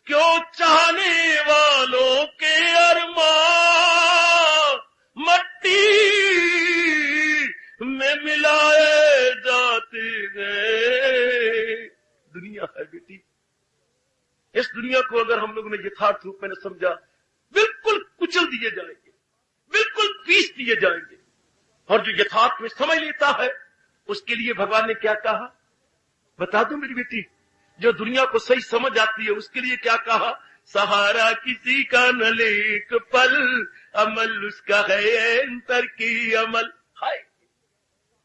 क्यों चाहने वालों के अरमा मट्टी में मिलाए जाते गए। दुनिया है बेटी, इस दुनिया को अगर हम लोगों ने यथार्थ रूप में समझा, बिल्कुल कुचल दिए जाएंगे, बिल्कुल पीस दिए जाएंगे। और जो यथार्थ में समझ लेता है, उसके लिए भगवान ने क्या कहा बता दो मेरी बेटी। जो दुनिया को सही समझ आती है, उसके लिए क्या कहा, सहारा किसी का न ले एक पल, अमल उसका है अंतर की अमल। हाय,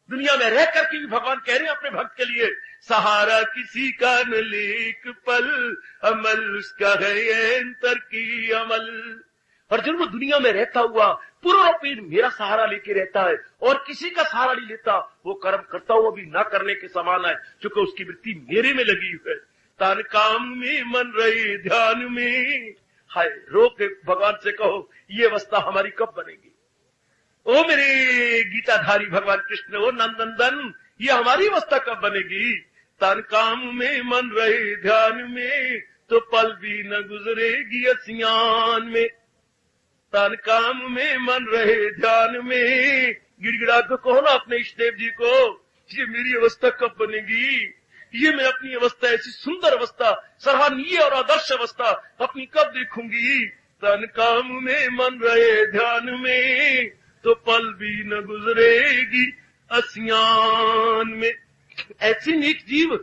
दुनिया में रह करके भी भगवान कह रहे हैं अपने भक्त के लिए, सहारा किसी का न ले एक पल, अमल उसका है अंतर की अमल। और जब वो दुनिया में रहता हुआ पूर्णरूपेण मेरा सहारा लेके रहता है और किसी का सहारा नहीं लेता, वो कर्म करता हुआ भी ना करने के समान है, क्योंकि उसकी वृत्ति मेरे में लगी हुई है। तान काम में मन रहे ध्यान में। हाय, रो के भगवान से कहो ये अवस्था हमारी कब बनेगी। ओ मेरे गीताधारी भगवान कृष्ण, ओ नंदनंदन, ये हमारी अवस्था कब बनेगी। तान काम में मन रहे ध्यान में, तो पल भी न गुजरेगी असियान में। तान काम में मन रहे ध्यान में, गिड़गिड़ा के कहो ना अपने इष्टदेव जी को, ये मेरी अवस्था कब बनेगी, ये मैं अपनी अवस्था, ऐसी सुंदर अवस्था, सराहनीय और आदर्श अवस्था अपनी कब देखूंगी। तन काम में मन रहे ध्यान में, तो पल भी न गुजरेगी असियान में। ऐसी नीक जीव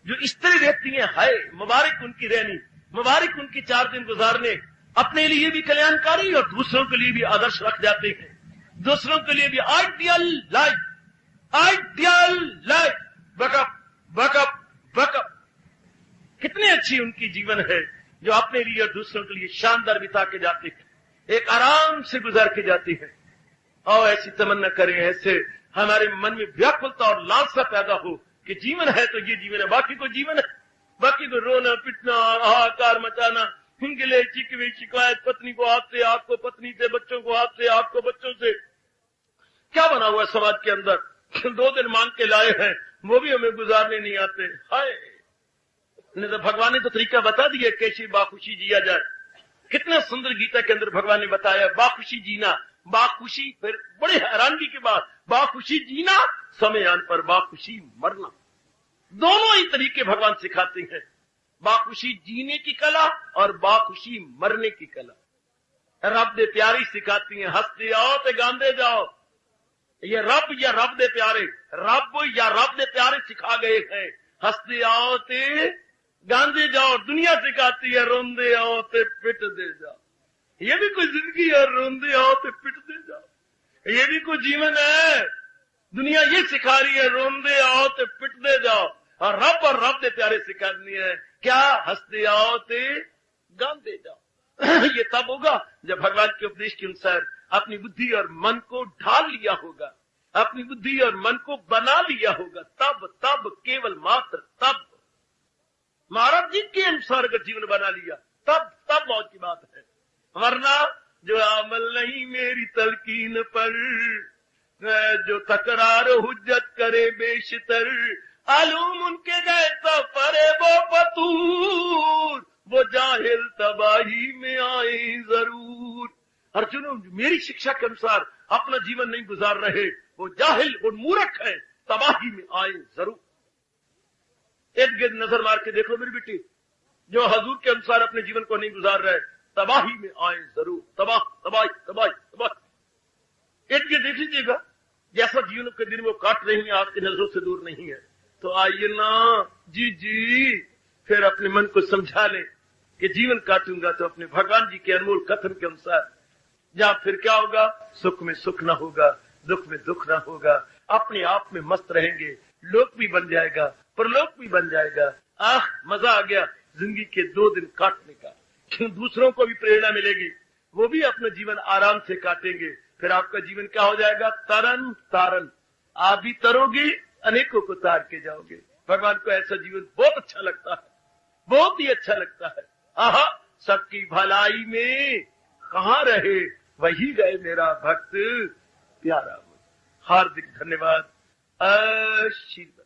जो इस तरह रहती है, हाय मुबारक उनकी रहनी, मुबारक उनकी 4 दिन गुजारने, अपने लिए भी कल्याणकारी और दूसरों के लिए भी आदर्श रख जाते हैं, दूसरों के लिए भी ideal life, ideal life, backup backup backup. कितनी अच्छी उनकी जीवन है जो अपने लिए और दूसरों के लिए शानदार बिता के जाते हैं, एक आराम से गुजार के जाते हैं। और ऐसी तमन्ना करें, ऐसे हमारे मन में व्याकुलता और लालसा पैदा हो कि जीवन है तो ये जीवन है, बाकी को जीवन है, बाकी को रोना पिटना हाहाकार मचाना, गिले चिकवे शिकायत, पत्नी को हाथ से, आपको पत्नी से, बच्चों को हाथ से, आपको बच्चों से। क्या बना हुआ समाज के अंदर, 2 दिन मांग के लाए हैं, वो भी हमें गुजारने नहीं आते। हाय, नहीं तो भगवान ने तो तरीका बता दिया कैसे बाखुशी जिया जाए। कितना सुंदर गीता के अंदर भगवान ने बताया बाखुशी जीना, बाखुशी, फिर बड़े हैरानगी के बाद बाखुशी जीना, समय आने पर बाखुशी मरना। दोनों ही तरीके भगवान सिखाते हैं, बाखुशी जीने की कला और बाखुशी मरने की कला। रब दे प्यारी सिखाती हैं, हंसते आओ ते गांदे जाओ। ये रब या रब दे प्यारे, रब या रब दे प्यारे सिखा गए हैं, हंसते आओ ते गांदे जाओ। दुनिया सिखाती है रोंदे आओ ते पिट दे जाओ। ये भी कोई जिंदगी है, रोंदे आओ ते पिट दे जाओ, ये भी कोई जीवन है। दुनिया ये सिखा रही है रोंदे आओ ते पिट दे जाओ, और रब दे प्यारे सिखानी है क्या, हंसते आओ ते गांदे जाओ। ये तब होगा जब भगवान के उपदेश के अनुसार अपनी बुद्धि और मन को ढाल लिया होगा, अपनी बुद्धि और मन को बना लिया होगा, तब केवल मात्र तब महाराज जी के अनुसार अगर जीवन बना लिया तब मौत की बात है। वरना जो अमल नहीं मेरी तलकीन पर, जो तकरार हुज्जत करे बेशतर, आलूम उनके गए तो परे वो फतूर, वो जाहिल तबाही में आए जरूर। अर्जुन मेरी शिक्षा के अनुसार अपना जीवन नहीं गुजार रहे, वो जाहिल और मूर्ख है, तबाही में आए जरूर। इर्द गिर्द नजर मार के देख लो मेरी बेटी, जो हजूर के अनुसार अपने जीवन को नहीं गुजार रहे, तबाही में आए जरूर। तबाह तबाही तबाही तबाही। इर्द गिर्द देख लीजिएगा, जैसा जीवन के दिन वो काट रही है, आपकी नजरों से दूर नहीं है। तो आइए ना जी फिर अपने मन को समझा ले कि जीवन काटूंगा तो अपने भगवान जी के अनमोल कथन के अनुसार, जहां फिर क्या होगा, सुख में सुख ना होगा, दुख में दुख ना होगा, अपने आप में मस्त रहेंगे, लोक भी बन जाएगा, परलोक भी बन जाएगा। आह मजा आ गया जिंदगी के 2 दिन काटने का। क्यों दूसरों को भी प्रेरणा मिलेगी, वो भी अपना जीवन आराम से काटेंगे, फिर आपका जीवन क्या हो जाएगा, तरन तारन। आप भी तरोगे, अनेकों को तार के जाओगे। भगवान को ऐसा जीवन बहुत अच्छा लगता है, बहुत ही अच्छा लगता है। आहा सबकी भलाई में कहाँ रहे, वही गए मेरा भक्त प्यारा। हार्दिक धन्यवाद। आशीर्वाद।